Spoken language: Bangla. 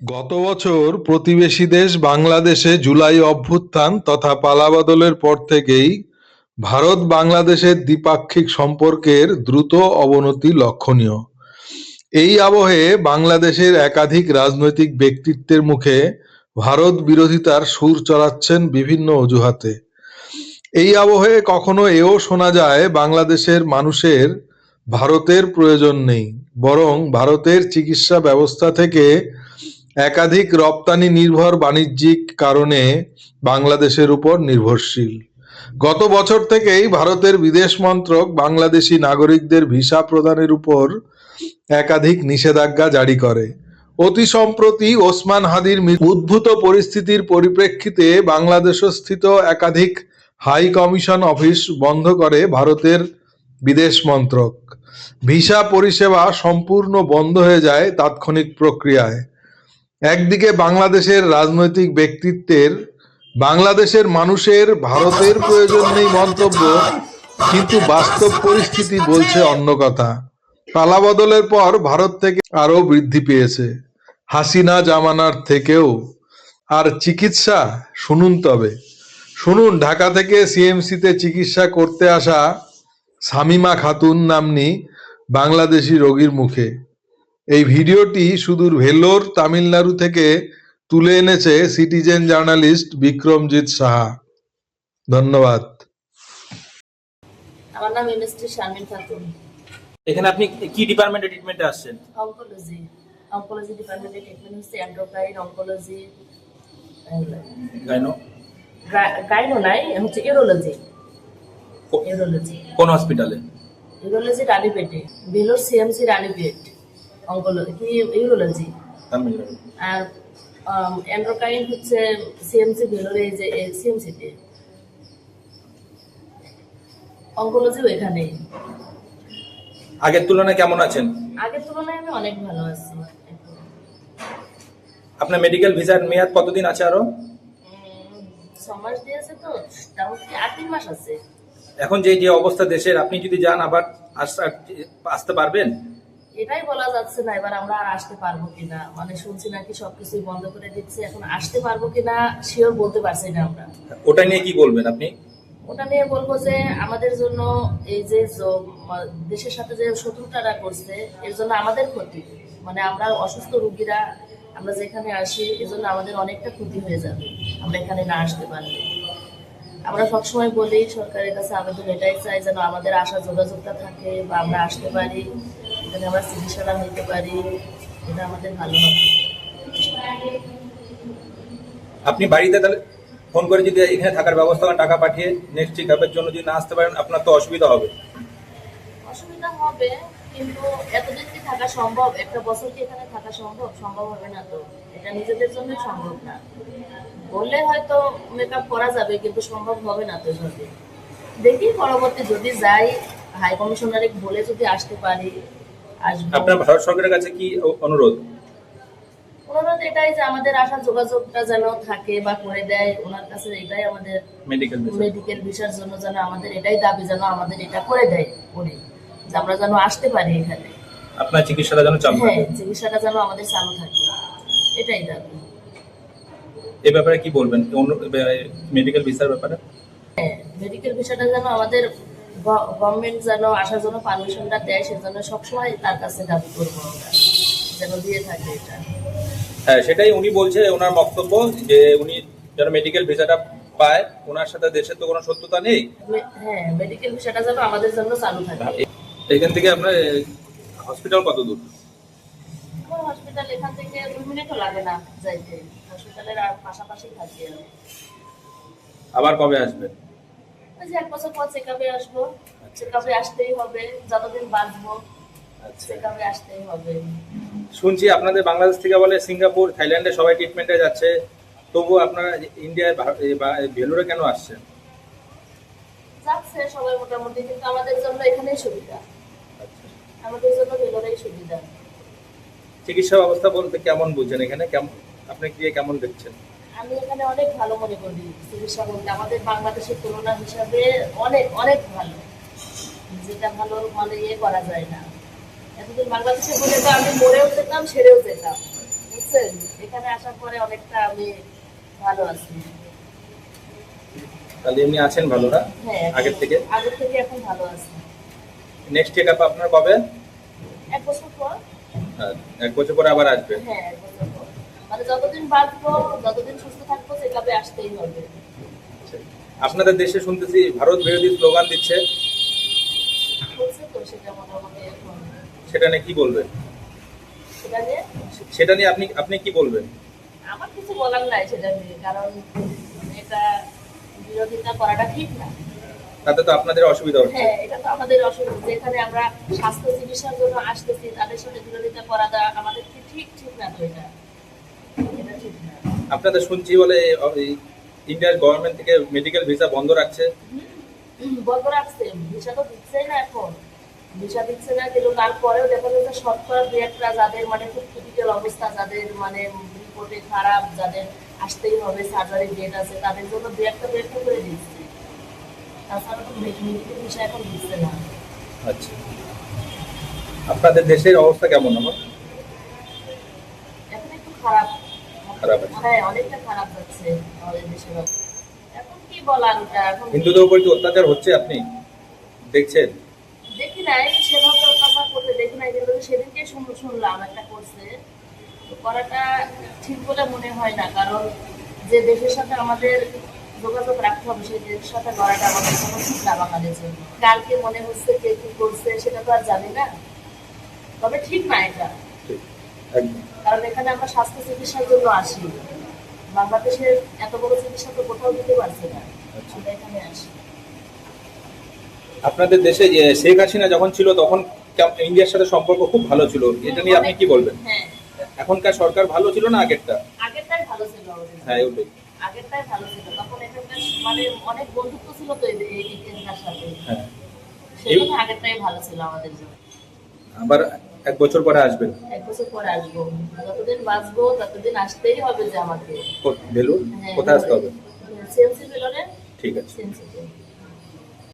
গত বছর প্রতিবেশী দেশ বাংলাদেশে জুলাই অভ্যুত্থান তথা পালাবদলের পর থেকেই ভারত বাংলাদেশের দ্বিপাক্ষিক সম্পর্কের দ্রুত অবনতি লক্ষণীয়। এই আবহে বাংলাদেশের একাধিক রাজনৈতিক ব্যক্তিত্বের মুখে ভারত বিরোধিতার সুর চড়াচ্ছেন বিভিন্ন অজুহাতে। এই আবহে কখনো এও শোনা যায় বাংলাদেশের মানুষের ভারতের প্রয়োজন নেই, বরং ভারতের চিকিৎসা ব্যবস্থা থেকে একাধিক রপ্তানি নির্ভর বাণিজ্যিক কারণে বাংলাদেশের উপর নির্ভরশীল। গত বছর থেকেই ভারতের বিদেশ মন্ত্রক বাংলাদেশি নাগরিকদের ভিসা প্রদানের উপর একাধিক নিষেধাজ্ঞা জারি করে। অতি সম্প্রতি ওসমান হাদির উদ্ভূত পরিস্থিতির পরিপ্রেক্ষিতে বাংলাদেশস্থিত একাধিক হাই কমিশন অফিস বন্ধ করে ভারতের বিদেশ মন্ত্রক। ভিসা পরিষেবা সম্পূর্ণ বন্ধ হয়ে যায় তাৎক্ষণিক প্রক্রিয়ায়। একদিকে বাংলাদেশের রাজনৈতিক ব্যক্তিত্বের বাংলাদেশের মানুষের ভারতের প্রয়োজন নেই মন্তব্য, কিন্তু বাস্তব পরিস্থিতি বলছে অন্য কথা। পালাবদলের পর ভারত থেকে আরো বৃদ্ধি পেয়েছে, হাসিনা জামানার থেকেও। আর চিকিৎসা শুনুন, তবে শুনুন ঢাকা থেকে সিএমসিতে চিকিৎসা করতে আসা শামিমা খাতুন নাম্নী বাংলাদেশি রোগীর মুখে। এই ভিডিওটি সুদূর ভেলোর, তামিলনাড়ু থেকে তুলে এনেছে সিটিজেন জার্নালিস্ট বিক্রমজিৎ সাহা। ধন্যবাদ। আমার নাম এমএসটি শারমিন খাতুন। এখানে আপনি কি ডিপার্টমেন্টে ট্রিটমেন্টে আসছেন? অনকোলজি। অনকোলজি ডিপার্টমেন্টে ট্রিটমেন্ট হচ্ছে এন্ডোক্রাইন, অনকোলজি, গাইনো গাইনো নাই, হচ্ছে ইউরোলজি। ইউরোলজি কোন হসপিটালে? ইউরোলজি রানীপেটে, ভেলোর সিএমসি রানীপেট। অনকোলজি কি ইউরোলজি। তামিলনাড়ু। আর এন্ডোক্রাইন হচ্ছে সিএমসি ভেলোরে, যে সিএমসিতে। অনকোলজিও এখানেই। আগের তুলনায় কেমন আছেন? আগের তুলনায় আমি অনেক ভালো আছি। আপনার মেডিকেল ভিসার মেয়াদ কতদিন আছে আরো? 6 মাস দিয়েছে, তো মোটামুটি 8 মাস আছে। এখন যে যে অবস্থা দেশের, আপনি যদি যান আবার আসতে পারবেন? এটাই বলা যাচ্ছে না এবার আমরা আর আসতে পারবো কিনা। মানে শুনছি নাকি সবকিছুই বন্ধ করে দিচ্ছে, এখন আসতে পারবো কিনা শিওর বলতে পারছি না আমরা। ওটা নিয়ে কি বলবেন আপনি? ওটা নিয়ে বলবো যে আমাদের জন্য এই যে দেশের সাথে যে শত্রুতাটা করছে, এর জন্য আমাদের ক্ষতি। মানে আমরা অসুস্থ রোগীরা আমরা যেখানে আসি, এজন্য আমাদের অনেকটা ক্ষতি হয়ে যাবে আমরা এখানে না আসতে পারলে। আমরা সবসময় বলি সরকারের কাছে আবেদন এটাই চাই, যেন আমাদের আসার যোগাযোগটা থাকে বা আমরা আসতে পারি, এখানে আমরা চিকিৎসাটা নিতে পারি, এটা আমাদের ভালো হবে। আপনি বাড়িতে তাহলে ফোন করে যদি এখানে থাকার ব্যবস্থা করেন, টাকা পাঠিয়ে নেক্সট চেক আপের জন্য যদি না আসতে পারেন, আপনার তো অসুবিধা হবে। অসুবিধা হবে, কিন্তু এতদিন কি থাকা সম্ভব? একটা বছর কি এখানে থাকা সম্ভব? সম্ভব হবে না তো। এটা নিজেদের জন্য সম্ভব না। বললে হয়তো মেকআপ করা যাবে, কিন্তু সম্ভব হবে না তো এভাবে। দেখি পরবর্তী যদি যাই, হাই কমিশনারে বলে যদি আসতে পারি আসবো। আপনার ভারত সরকারের কাছে কি অনুরোধ? অনুরোধ এটাই যে আমাদের আসার যোগাযোগটা যেন থাকে বা করে দেয় ওনার কাছে, এটাই আমাদের। মেডিকেল ভিসার জন্য যেন আমাদের এটাই দাবি, যেন আমাদের এটা করে দেয় উনি, যে আমরা যেন আসতে পারি এখানে। আপনার চিকিৎসাটা যেন চালু থাকে। হ্যাঁ, চিকিৎসাটা যেন আমাদের চালু থাকে, এটাই দাবি। এই ব্যাপারে কি বলবেন মেডিকেল ভিসার ব্যাপারে? হ্যাঁ, মেডিকেল ভিসাটা যেন আমাদের গভর্নমেন্ট যেন আসার জন্য পারমিশনটা দেয়, সেজন্য সবসময় তার কাছে দাবি করবো আমরা, যেন দিয়ে থাকে এটা। হ্যাঁ, সেটাই উনি বলছে, ওনার বক্তব্য যে উনি যেন মেডিকেল ভিসাটা পায়, ওনার সাথে দেশের তো কোনো শত্রুতা নেই। হ্যাঁ, মেডিকেল ভিসাটা যেন আমাদের জন্য চালু থাকে। এখান থেকে আপনার হসপিটাল কত দূর? আমার হসপিটাল এখান থেকে 2 মিনিটও লাগে না যাইতে। হসপিটালের আর পাশাপাশি থাকি আমি। আবার কবে আসবেন? ওই যে 1 বছর পর চেকআপে আসবো। চেকআপে আসতেই হবে, যতদিন বাঁচবো চেকআপে আসতেই হবে। শুনছি আপনাদের বাংলাদেশ থেকে বলে সিঙ্গাপুর, থাইল্যান্ডে সবাই ট্রিটমেন্টে যাচ্ছে, তবু আপনারা ইন্ডিয়ায় ভেলোরে কেন আসছেন? যাচ্ছে সবাই মোটামুটি, কিন্তু আমাদের জন্য এখানেই সুবিধা। আমাদের জন্য ভেলোরেই সুবিধা। চিকিৎসা ব্যবস্থা বলতে কেমন বুঝছেন এখানে? আপনি গিয়ে কেমন দেখছেন? আমি এখানে অনেক ভালো মনে করি। চিকিৎসা বলতে আমাদের বাংলাদেশের তুলনা হিসাবে অনেক অনেক ভালো, যেটা ভালো মানে ইয়ে করা যায় না। এতদিন বাংলাদেশে বলে তো আমি মরেও যেতাম, সেরেও যেতাম, বুঝছেন। বুঝছেন, এখানে আসার পরে অনেকটা আমি ভালো আছি। তাহলে এমনি আছেন ভালো না হ্যাঁ, আগের থেকে? আগের থেকে এখন ভালো আছি। নেক্সট চেক আপ আপনার কবে? 1 বছর পর। আর 1 বছর পরে আবার আসবেন? হ্যাঁ, 1 বছর পর। মানে যতদিন বাঁচবো, যতদিন সুস্থ থাকবো, চেক আপে আসতেই হবে। আপনাদের দেশে শুনতেছি ভারত বিরোধী স্লোগান দিচ্ছে, হচ্ছে তো সেটা মোটামুটি এখন। সেটা নিয়ে কি বলবেন? সেটা নিয়ে সেটা নিয়ে আপনি আপনি কি বলবেন? আমার কিছু বলার নাই সেটা নিয়ে, কারণ এটা বিরোধিতা করাটা ঠিক না। তাতে তো আপনাদের অসুবিধা হচ্ছে। হ্যাঁ, এটা তো আমাদের অসুবিধা। যেখানে আমরা স্বাস্থ্য চিকিৎসার জন্য আসতেছি, তাদের সাথে বিরোধিতা করাটা আমাদের কি ঠিক না তো এটা। এটা ঠিক না। আপনাদের শুনছি বলে ইন্ডিয়ার গভর্নমেন্ট থেকে মেডিকেল ভিসা বন্ধ রাখছে। বন্ধ রাখছে, ভিসা তো দিচ্ছেই না এখন। ভিসা দিচ্ছে না, কিন্তু তারপরেও দেখা যাচ্ছে শতকরা 2-1টা যাদের মানে খুব ক্রিটিক্যাল অবস্থা, যাদের মানে রিপোর্টে খারাপ, যাদের আসতেই হবে, সার্জারি ডেট আছে, তাদের জন্য 2-1টা করে দিচ্ছে। তাছাড়া তো মেডিকেল ভিসা এখন দিচ্ছে না। আচ্ছা, আপনাদের দেশের অবস্থা কেমন আমার? এখন একটু খারাপ। খারাপ আছে। হ্যাঁ, অনেকটা খারাপ যাচ্ছে আমাদের দেশের অবস্থা। এখন কি বলার, ওটা এখন হিন্দুদের উপর কি অত্যাচার হচ্ছে আপনি দেখছেন? দেখি নাই, সেভাবে অত্যাচার করতে দেখি নাই, কিন্তু সেদিনকে শুনলাম একটা করছে। তো করাটা ঠিক বলে মনে হয় না, কারণ যে দেশের সাথে আমাদের যোগাযোগ রাখতে হবে, সেই দেশের সাথে করাটা আমাদের কোনো ঠিক না বাঙালির জন্য। কালকে মনে হচ্ছে কে কি করছে সেটা তো আর জানি না, তবে ঠিক না এটা। ঠিক, একদম। কারণ এখানে আমরা স্বাস্থ্য চিকিৎসার জন্য আসি, বাংলাদেশের এত বড় চিকিৎসা তো কোথাও দিতে পারছে না, আমরা এখানে আসি। আপনাদের দেশে যে শেখ হাসিনা যখন ছিল তখন ইন্ডিয়ার সাথে সম্পর্ক খুব ভালো ছিল, এটা নিয়ে আপনি কি বলবেন? হ্যাঁ, এখনকার সরকার ভালো ছিল না আগেরটা? আগেরটাই ভালো ছিল আমাদের। হ্যাঁ, ওটাই। আগেরটাই ভালো ছিল, তখন এখানকার মানে অনেক বন্ধুত্ব ছিল তো এখানকার সাথে, হ্যাঁ, সেজন্য আগেরটাই ভালো ছিল আমাদের জন্য। আবার 1 বছর পরে আসবেন? 1 বছর পরে আসবো, যতদিন বাঁচবো ততদিন আসতেই হবে যে আমাকে। ভেলুর হ্যাঁ, কোথায় আসতে হবে? সিএমসি ভেলোরে। ঠিক আছে। সিএমসি